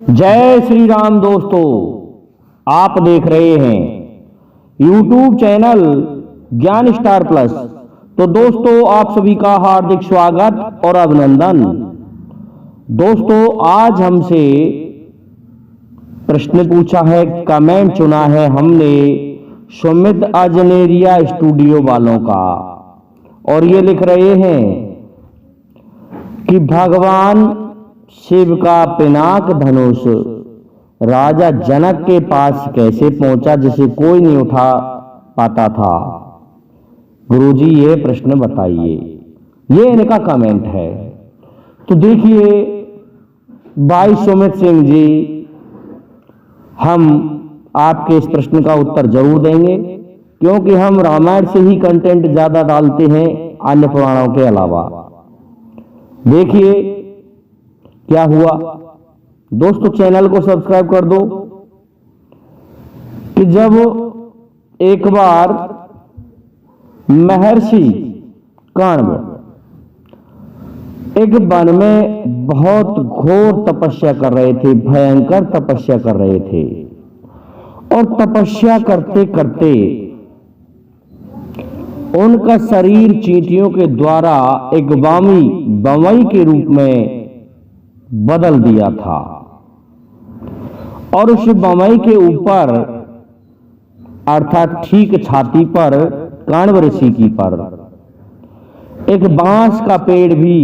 जय श्री राम दोस्तों, आप देख रहे हैं YouTube चैनल ज्ञान स्टार प्लस। तो दोस्तों, आप सभी का हार्दिक स्वागत और अभिनंदन। दोस्तों, आज हमसे प्रश्न पूछा है, कमेंट चुना है हमने सुमित अजनेरिया स्टूडियो वालों का, और ये लिख रहे हैं कि भगवान शिव का पिनाक धनुष राजा जनक के पास कैसे पहुंचा जिसे कोई नहीं उठा पाता था। गुरुजी, ये प्रश्न बताइए। ये इनका कमेंट है। तो देखिए भाई सुमित सिंह जी, हम आपके इस प्रश्न का उत्तर जरूर देंगे, क्योंकि हम रामायण से ही कंटेंट ज्यादा डालते हैं अन्य पुराणों के अलावा। देखिए क्या हुआ। दोस्तों, चैनल को सब्सक्राइब कर दो कि जब एक बार महर्षि काण्व एक वन में बहुत घोर तपस्या कर रहे थे, भयंकर तपस्या कर रहे थे, और तपस्या करते करते उनका शरीर चींटियों के द्वारा एक बमई के रूप में बदल दिया था। और उस बमई के ऊपर अर्थात ठीक छाती पर काण्व ऋषि की पर एक बांस का पेड़ भी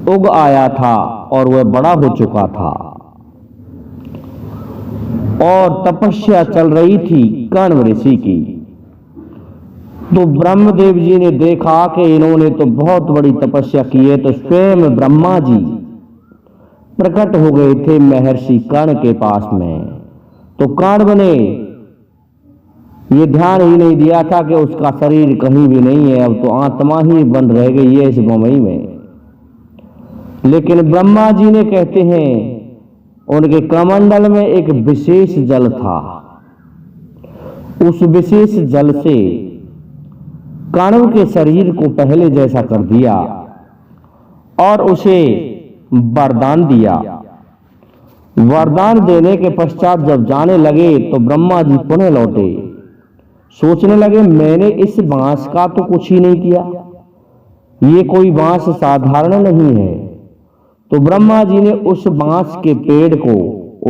उग आया था, और वह बड़ा हो चुका था, और तपस्या चल रही थी काण्व ऋषि की। तो ब्रह्मदेव जी ने देखा कि इन्होंने तो बहुत बड़ी तपस्या की है, तो स्वयं ब्रह्मा जी प्रकट हो गए थे महर्षि कर्ण के पास में। तो कर्ण ने ये ध्यान ही नहीं दिया था कि उसका शरीर कहीं भी नहीं है, अब तो आत्मा ही बन रह गई है इस बमई में। लेकिन ब्रह्मा जी ने, कहते हैं, उनके कमंडल में एक विशेष जल था। उस विशेष जल से काण्व के शरीर को पहले जैसा कर दिया और उसे वरदान दिया। वरदान देने के पश्चात जब जाने लगे तो ब्रह्मा जी पुनः लौटे। सोचने लगे, मैंने इस बांस का तो कुछ ही नहीं किया, ये कोई बांस साधारण नहीं है। तो ब्रह्मा जी ने उस बांस के पेड़ को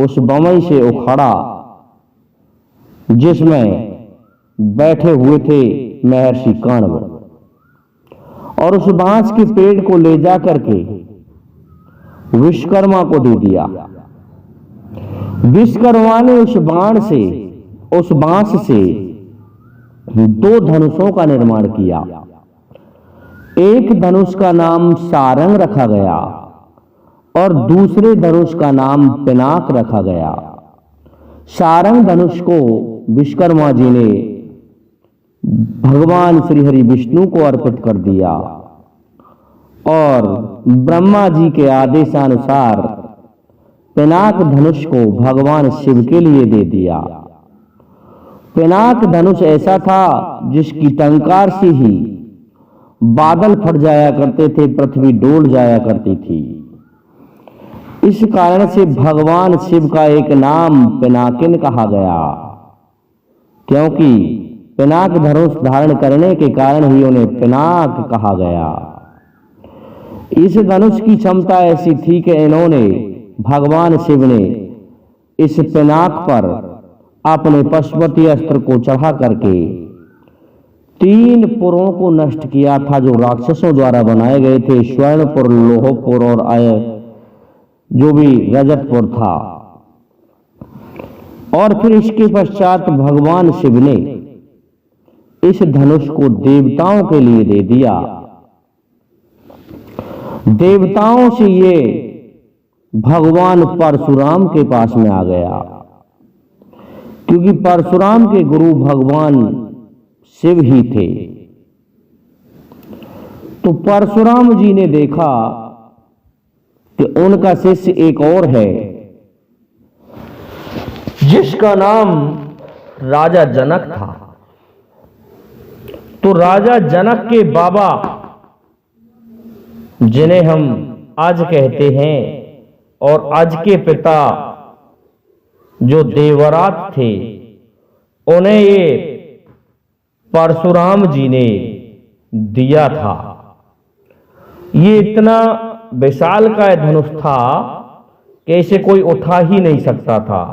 उस बमई से उखाड़ा जिसमें बैठे हुए थे महर्षि काण्व, और उस बांस के पेड़ को ले जाकर के विश्वकर्मा को दे दिया। विश्वकर्मा ने उस बांस से दो धनुषों का निर्माण किया। एक धनुष का नाम सारंग रखा गया और दूसरे धनुष का नाम पिनाक रखा गया। सारंग धनुष को विश्वकर्मा जी ने भगवान श्री हरि विष्णु को अर्पित कर दिया, और ब्रह्मा जी के आदेशानुसार पिनाक धनुष को भगवान शिव के लिए दे दिया। पिनाक धनुष ऐसा था जिसकी टंकार से ही बादल फट जाया करते थे, पृथ्वी डोल जाया करती थी। इस कारण से भगवान शिव का एक नाम पिनाकिन कहा गया, क्योंकि पिनाक धनुष धारण करने के कारण ही उन्हें पिनाक कहा गया। इस धनुष की क्षमता ऐसी थी कि इन्होंने, भगवान शिव ने, इस पिनाक पर अपने पशुपति अस्त्र को चढ़ा करके 3 पुरों को नष्ट किया था जो राक्षसों द्वारा बनाए गए थे, स्वर्णपुर, लोहपुर और जो भी रजतपुर था। और फिर इसके पश्चात भगवान शिव ने इस धनुष को देवताओं के लिए दे दिया। देवताओं से ये भगवान परशुराम के पास में आ गया, क्योंकि परशुराम के गुरु भगवान शिव ही थे। तो परशुराम जी ने देखा कि उनका शिष्य एक और है जिसका नाम राजा जनक था। तो राजा जनक के बाबा, जिन्हें हम आज कहते हैं और अज के पिता जो देवरात थे उन्हें ये परशुराम जी ने दिया था। ये इतना विशाल का धनुष था कि इसे कोई उठा ही नहीं सकता था।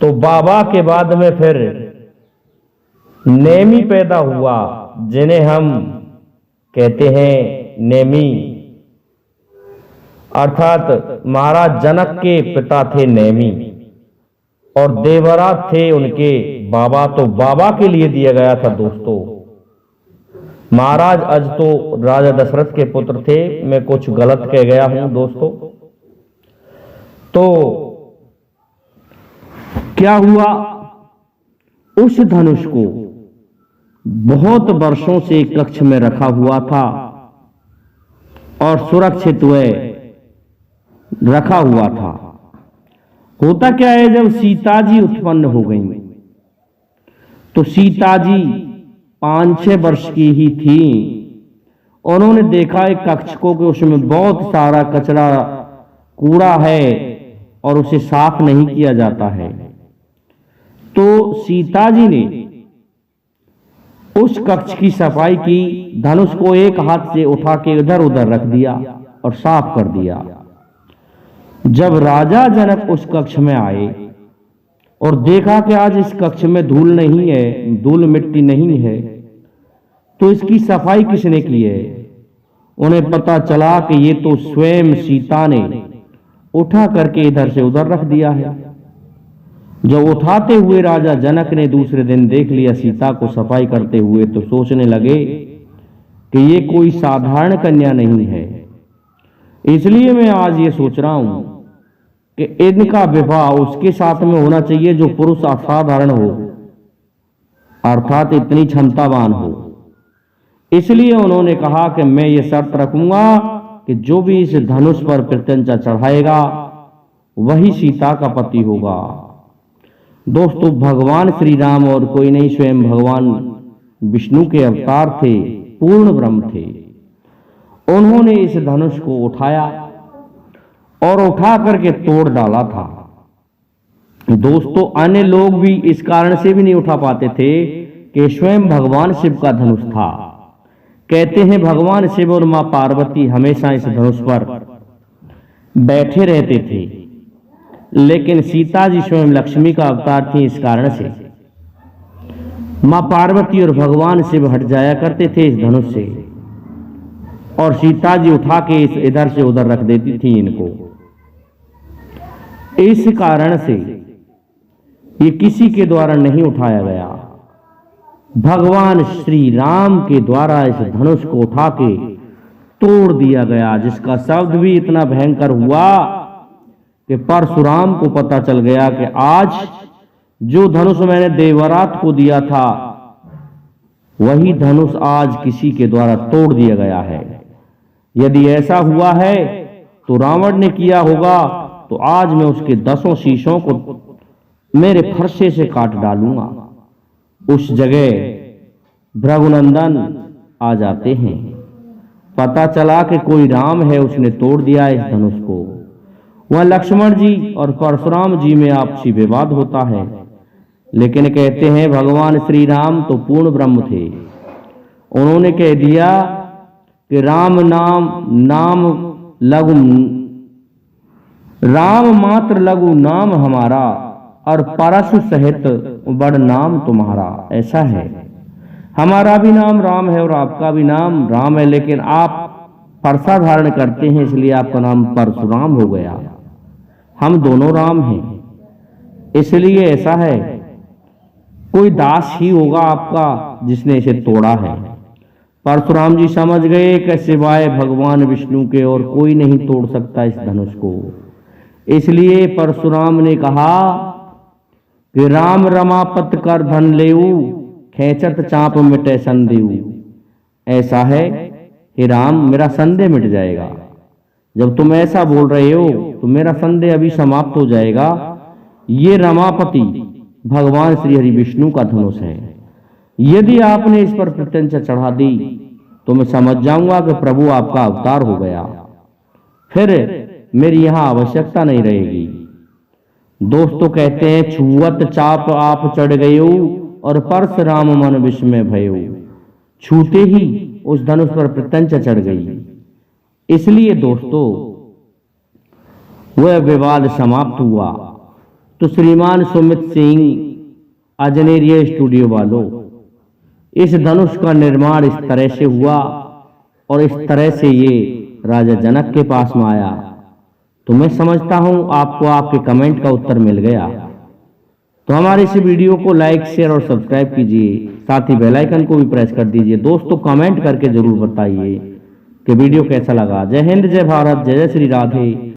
तो बाबा के बाद में फिर नेमी पैदा हुआ, जिन्हें हम कहते हैं नेमी, अर्थात महाराज जनक के पिता थे नेमी और देवरात थे उनके बाबा। तो बाबा के लिए दिया गया था दोस्तों। महाराज अज तो राजा दशरथ के पुत्र थे, मैं कुछ गलत कह गया हूं दोस्तों। तो क्या हुआ, उस धनुष को बहुत वर्षों से कक्ष में रखा हुआ था और सुरक्षित हुए रखा हुआ था। होता क्या है, जब सीता जी उत्पन्न हो गई तो सीता जी 5-6 वर्ष की ही थी। उन्होंने देखा एक कक्ष को कि उसमें बहुत सारा कचरा कूड़ा है और उसे साफ नहीं किया जाता है। तो सीता जी ने उस कक्ष की सफाई की, धनुष को एक हाथ से उठा के इधर उधर रख दिया और साफ कर दिया। जब राजा जनक उस कक्ष में आए और देखा कि आज इस कक्ष में धूल नहीं है, धूल मिट्टी नहीं है, तो इसकी सफाई किसने की है? उन्हें पता चला कि ये तो स्वयं सीता ने उठा करके इधर से उधर रख दिया है। जब उठाते हुए राजा जनक ने दूसरे दिन देख लिया सीता को सफाई करते हुए, तो सोचने लगे कि ये कोई साधारण कन्या नहीं है। इसलिए मैं आज ये सोच रहा हूं कि इनका विवाह उसके साथ में होना चाहिए जो पुरुष असाधारण हो, अर्थात इतनी क्षमतावान हो। इसलिए उन्होंने कहा कि मैं ये शर्त रखूंगा कि जो भी इस धनुष पर प्रत्यंचा चढ़ाएगा वही सीता का पति होगा। दोस्तों, भगवान श्री राम और कोई नहीं, स्वयं भगवान विष्णु के अवतार थे, पूर्ण ब्रह्म थे। उन्होंने इस धनुष को उठाया और उठा करके तोड़ डाला था। दोस्तों, अन्य लोग भी इस कारण से भी नहीं उठा पाते थे कि स्वयं भगवान शिव का धनुष था। कहते हैं भगवान शिव और मां पार्वती हमेशा इस धनुष पर बैठे रहते थे, लेकिन सीता जी स्वयं लक्ष्मी का अवतार थी। इस कारण से मां पार्वती और भगवान शिव हट जाया करते थे इस धनुष से, और सीता जी उठा के इस इधर से उधर रख देती थी इनको। इस कारण से ये किसी के द्वारा नहीं उठाया गया, भगवान श्री राम के द्वारा इस धनुष को उठा के तोड़ दिया गया, जिसका शब्द भी इतना भयंकर हुआ कि परशुराम को पता चल गया कि आज जो धनुष मैंने देवरात को दिया था वही धनुष आज किसी के द्वारा तोड़ दिया गया है। यदि ऐसा हुआ है तो रावण ने किया होगा, तो आज मैं उसके 10 शीशों को मेरे फरसे से काट डालूंगा। उस जगह भृगुनंदन आ जाते हैं। पता चला कि कोई राम है, उसने तोड़ दिया इस धनुष को। वह लक्ष्मण जी और परशुराम जी में आपसी विवाद होता है, लेकिन कहते हैं भगवान श्री राम तो पूर्ण ब्रह्म थे। उन्होंने कह दिया कि राम मात्र लघु नाम हमारा और परशु सहित बड़ नाम तुम्हारा। ऐसा है, हमारा भी नाम राम है और आपका भी नाम राम है, लेकिन आप परसा धारण करते हैं इसलिए आपका नाम परशुराम हो गया। हम दोनों राम हैं, इसलिए ऐसा है। कोई दास ही होगा आपका जिसने इसे तोड़ा है। परशुराम जी समझ गए कि सिवाय भगवान विष्णु के और कोई नहीं तोड़ सकता इस धनुष को। इसलिए परशुराम ने कहा कि राम रमापत कर धन लेऊ, खेचत चाप मिटे संदेऊ। ऐसा है कि राम, मेरा संदेह मिट जाएगा। जब तुम ऐसा बोल रहे हो तो मेरा संदेह अभी समाप्त हो जाएगा। ये रमापति भगवान श्री हरि विष्णु का धनुष है। यदि आपने इस पर प्रत्यंचा चढ़ा दी तो मैं समझ जाऊंगा कि प्रभु आपका अवतार हो गया। फिर मेरी यहाँ आवश्यकता नहीं रहेगी। दोस्तों कहते हैं, छुअत चाप आप चढ़ गयो और परशुराम मन विस्मय भयो। छूते ही उस धनुष पर प्रत्यंचा चढ़ गई। इसलिए दोस्तों वह विवाद समाप्त हुआ। तो श्रीमान सुमित सिंह अजनेरिया स्टूडियो वालों, इस धनुष का निर्माण इस तरह से हुआ और इस तरह से ये राजा जनक के पास में आया। तो मैं समझता हूं आपको आपके कमेंट का उत्तर मिल गया। तो हमारे इस वीडियो को लाइक, शेयर और सब्सक्राइब कीजिए, साथ ही बेल आइकन को भी प्रेस कर दीजिए। दोस्तों कमेंट करके जरूर बताइए कि वीडियो कैसा लगा। जय हिंद, जय भारत, जय जय श्री राधे।